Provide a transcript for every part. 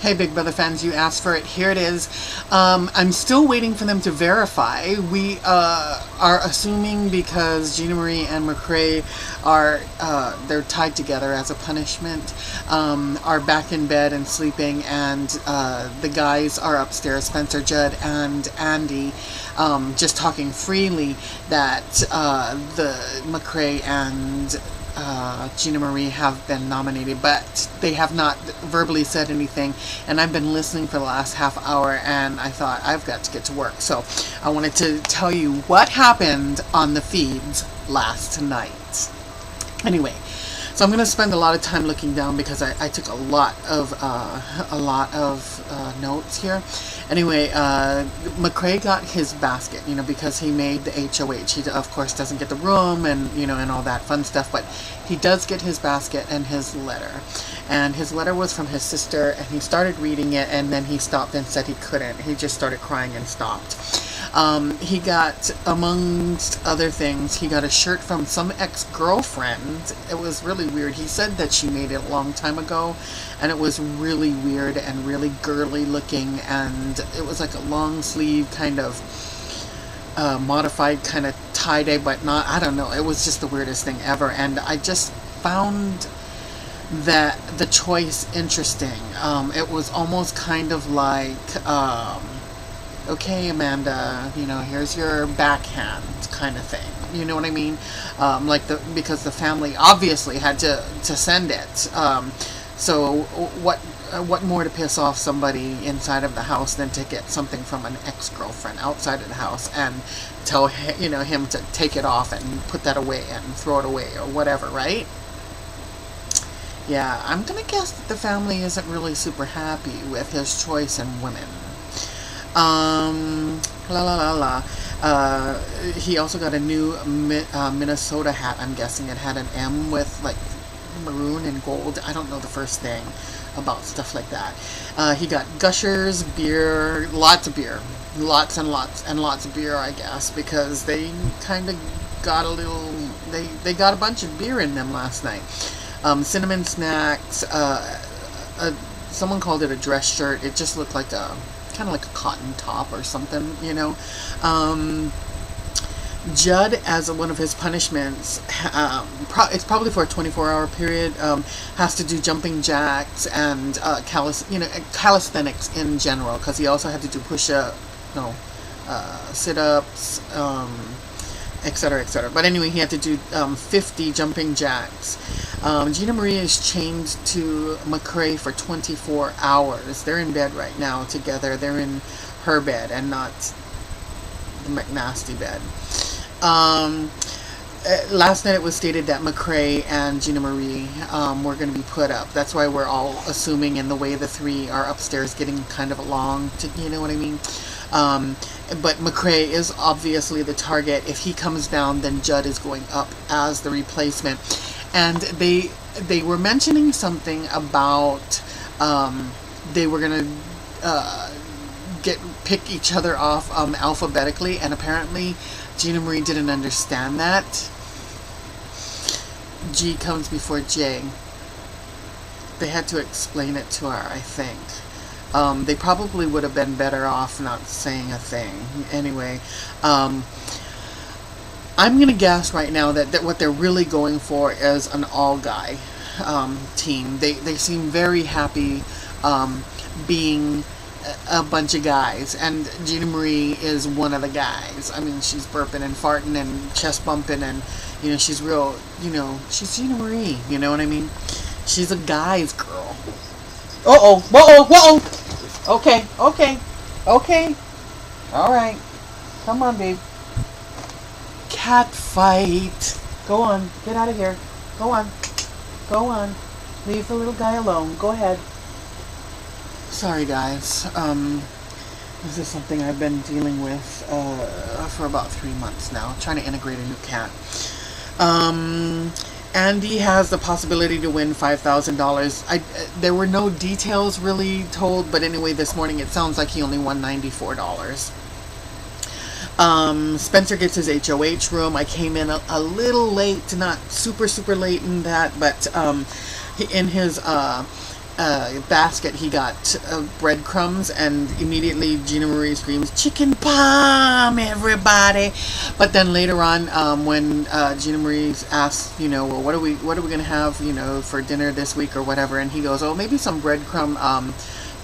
Hey, Big Brother fans, you asked for it. Here it is. I'm still waiting for them to verify. We are assuming because Gina Marie and McCrae are they're tied together as a punishment, are back in bed and sleeping, and the guys are upstairs, Spencer, Judd, and Andy, just talking freely that the McCrae and Gina Marie have been nominated, but they have not verbally said anything, and I've been listening for the last half hour, and I thought I've got to get to work, so I wanted to tell you what happened on the feeds last night. Anyway, so I'm going to spend a lot of time looking down because I took a lot of notes here. Anyway, McCrae got his basket, because he made the HOH. He, of course, doesn't get the room and, and all that fun stuff, but he does get his basket and his letter. And his letter was from his sister, and he started reading it, and then he stopped and said he couldn't. He just started crying and stopped. He got, amongst other things, he got a shirt from some ex-girlfriend. It was really weird. He said that she made it a long time ago, and it was really weird and really girly looking, and it was like a long sleeve kind of modified kind of tie-dye, but not, I don't know, it was just the weirdest thing ever, and I just found that the choice interesting. It was almost kind of like, okay, Amanda, here's your backhand kind of thing. You know what I mean? Because the family obviously had to send it. So what more to piss off somebody inside of the house than to get something from an ex-girlfriend outside of the house and tell him to take it off and put that away and throw it away or whatever, right? Yeah, I'm gonna guess that the family isn't really super happy with his choice in women. He also got a new Minnesota hat. I'm guessing it had an M with like maroon and gold. I don't know the first thing about stuff like that. He got Gushers, beer, lots of beer, lots and lots of beer, I guess, because they kind of got a little. They got a bunch of beer in them last night. Cinnamon snacks. Someone called it a dress shirt. It just looked like kind of like a cotton top or something, Judd, as one of his punishments, it's probably for a 24-hour period, has to do jumping jacks and calisthenics in general, because he also had to do sit-ups, etc., etc. But anyway, he had to do 50 jumping jacks. Gina Marie is chained to McCrae for 24 hours. They're in bed right now together. They're in her bed and not the McNasty bed. Last night it was stated that McCrae and Gina Marie were going to be put up. That's why we're all assuming in the way the three are upstairs getting kind of along, you know what I mean? But McCrae is obviously the target. If he comes down, then Judd is going up as the replacement. And they were mentioning something about they were going to pick each other off alphabetically, and apparently Gina Marie didn't understand that. G comes before J. They had to explain it to her, I think. They probably would have been better off not saying a thing. Anyway, I'm going to guess right now that what they're really going for is an all-guy team. They seem very happy being a bunch of guys, and Gina Marie is one of the guys. I mean, she's burping and farting and chest bumping, and she's real, she's Gina Marie, you know what I mean? She's a guy's girl. Whoa. Okay. Alright. Come on, babe. Cat fight. Go on. Get out of here. Go on. Leave the little guy alone. Go ahead. Sorry, guys. This is something I've been dealing with for about 3 months now. Trying to integrate a new cat. Andy has the possibility to win $5,000. There were no details really told, but anyway, this morning it sounds like he only won $94. Spencer gets his HOH room. I came in a little late, not super late in that, but in his basket he got breadcrumbs, and immediately Gina Marie screams, "Chicken palm, everybody!" But then later on, when Gina Marie asks, well, what are we gonna have, for dinner this week or whatever, and he goes, "Oh, maybe some breadcrumb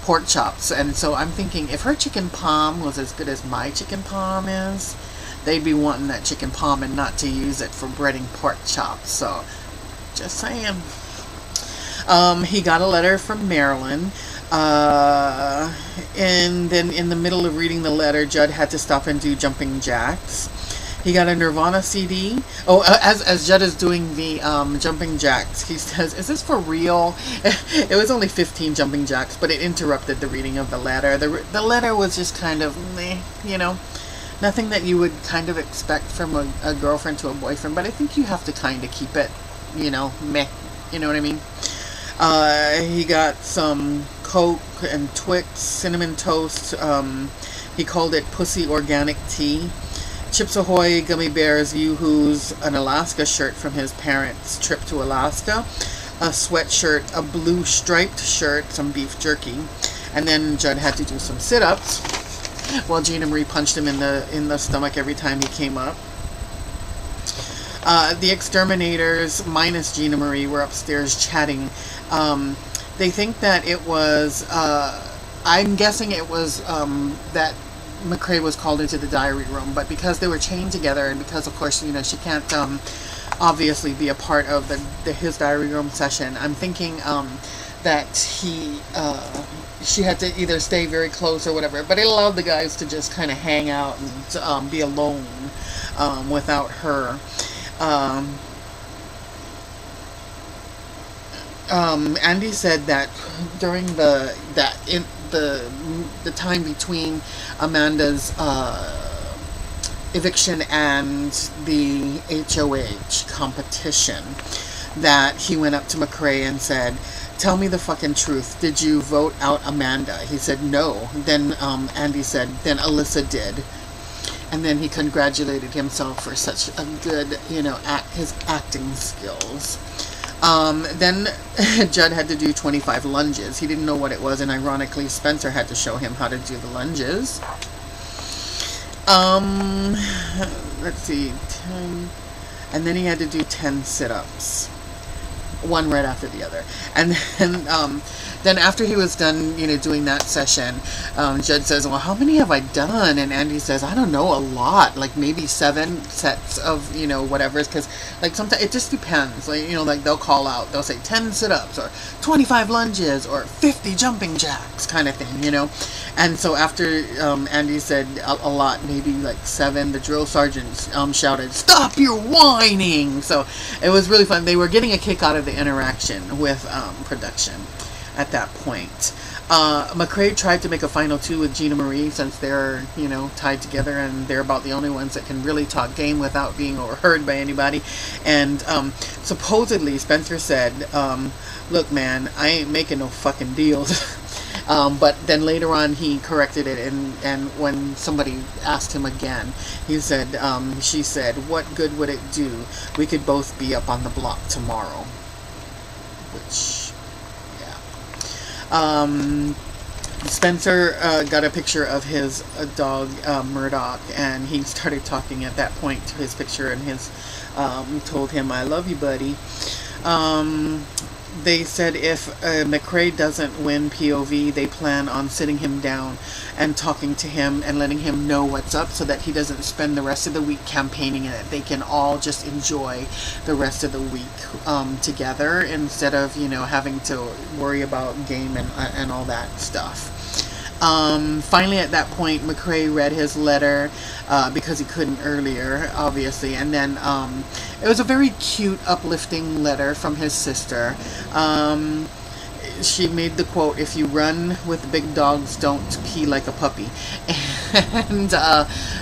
pork chops." And so I'm thinking, if her chicken palm was as good as my chicken palm is, they'd be wanting that chicken palm and not to use it for breading pork chops. So, just saying. He got a letter from Marilyn, and then in the middle of reading the letter, Judd had to stop and do jumping jacks. He got a Nirvana CD. Oh, as Judd is doing the jumping jacks, he says, "Is this for real?" It was only 15 jumping jacks, but it interrupted the reading of the letter. The letter was just kind of meh, nothing that you would kind of expect from a girlfriend to a boyfriend, but I think you have to kind of keep it, meh. You know what I mean? He got some Coke and Twix, cinnamon toast. He called it Pussy Organic Tea. Chips Ahoy, gummy bears, Yoo-Hoo's, an Alaska shirt from his parents' trip to Alaska, a sweatshirt, a blue striped shirt, some beef jerky, and then Judd had to do some sit-ups while Gina Marie punched him in the stomach every time he came up. The exterminators, minus Gina Marie, were upstairs chatting. They think that it was, I'm guessing it was that McCrae was called into the diary room, but because they were chained together, and because, of course, she can't obviously be a part of his diary room session, I'm thinking that she had to either stay very close or whatever, but it allowed the guys to just kind of hang out and be alone without her. Andy said that during the time between Amanda's eviction and the HOH competition, that he went up to McCrae and said, "Tell me the fucking truth. Did you vote out Amanda?" He said no. Then Andy said, "Then Alyssa did." And then he congratulated himself for such a good, his acting skills. Then Judd had to do 25 lunges. He didn't know what it was, and ironically, Spencer had to show him how to do the lunges. Let's see, 10, and then he had to do 10 sit-ups, one right after the other. And then after he was done, doing that session, Judd says, "Well, how many have I done?" And Andy says, "I don't know, a lot, like maybe 7 sets of, whatever." Because, like, sometimes it just depends. Like, they'll call out, they'll say 10 sit-ups or 25 lunges or 50 jumping jacks kind of thing, And so after Andy said a lot, maybe like 7, the drill sergeant shouted, "Stop your whining!" So it was really fun. They were getting a kick out of the interaction with production at that point. McCrae tried to make a final 2 with Gina Marie, since they're, tied together, and they're about the only ones that can really talk game without being overheard by anybody. And supposedly Spencer said, "Look, man, I ain't making no fucking deals." But then later on he corrected it, and when somebody asked him again, she said, "What good would it do? We could both be up on the block tomorrow." Which, Spencer got a picture of his dog Murdoch, and he started talking at that point to his picture, and told him, "I love you, buddy." They said if McCrae doesn't win POV, they plan on sitting him down and talking to him and letting him know what's up, so that he doesn't spend the rest of the week campaigning, and that they can all just enjoy the rest of the week together, instead of having to worry about game and all that stuff. Finally, at that point, McCrae read his letter because he couldn't earlier, obviously, and then it was a very cute, uplifting letter from his sister. She made the quote, "If you run with big dogs, don't pee like a puppy." And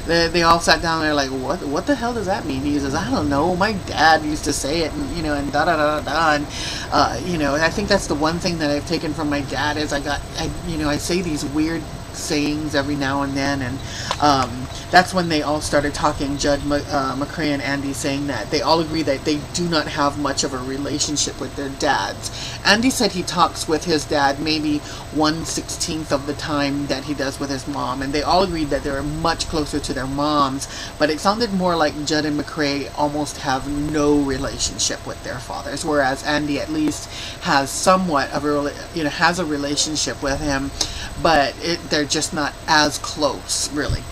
they all sat down there like, what the hell does that mean? He says, "I don't know, my dad used to say it, and and da da da da." And I think that's the one thing that I've taken from my dad, is I say these weird sayings every now and then, and that's when they all started talking. Judd, McCrae, and Andy saying that they all agree that they do not have much of a relationship with their dads. Andy said he talks with his dad maybe 1/16 of the time that he does with his mom, and they all agreed that they're much closer to their moms, but it sounded more like Judd and McCrae almost have no relationship with their fathers, whereas Andy at least has somewhat of a has a relationship with him, but they're just not as close, really.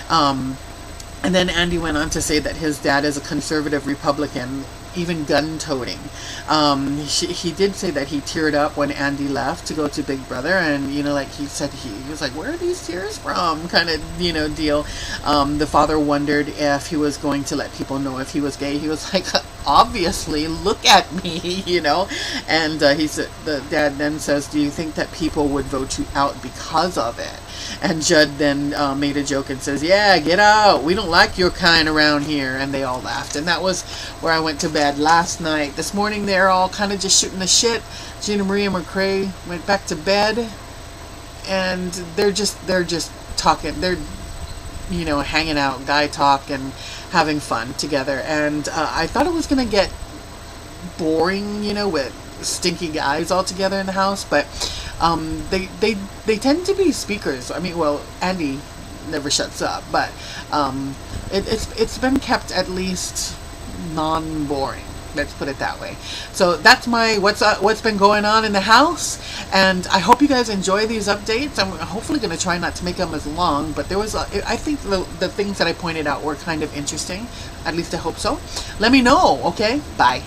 And then Andy went on to say that his dad is a conservative Republican, even gun-toting. He did say that he teared up when Andy left to go to Big Brother, and like he said, he was like, "Where are these tears from?" kind of deal. The father wondered if he was going to let people know if he was gay. He was like, "Obviously, look at me," And he said, the dad then says, "Do you think that people would vote you out because of it?" And Judd then made a joke and says, "Yeah, get out. We don't like your kind around here." And they all laughed. And that was where I went to bed last night. This morning, they're all kind of just shooting the shit. Gina Marie and McCrae went back to bed. And they're just talking. They're, hanging out, guy talk, and having fun together. And I thought it was going to get boring, with stinky guys all together in the house, but they tend to be speakers. I mean, well, Andy never shuts up, but it's been kept at least non-boring. Let's put it that way. So that's my what's been going on in the house, and I hope you guys enjoy these updates. I'm hopefully going to try not to make them as long, but I think the things that I pointed out were kind of interesting. At least I hope so. Let me know, okay? Bye.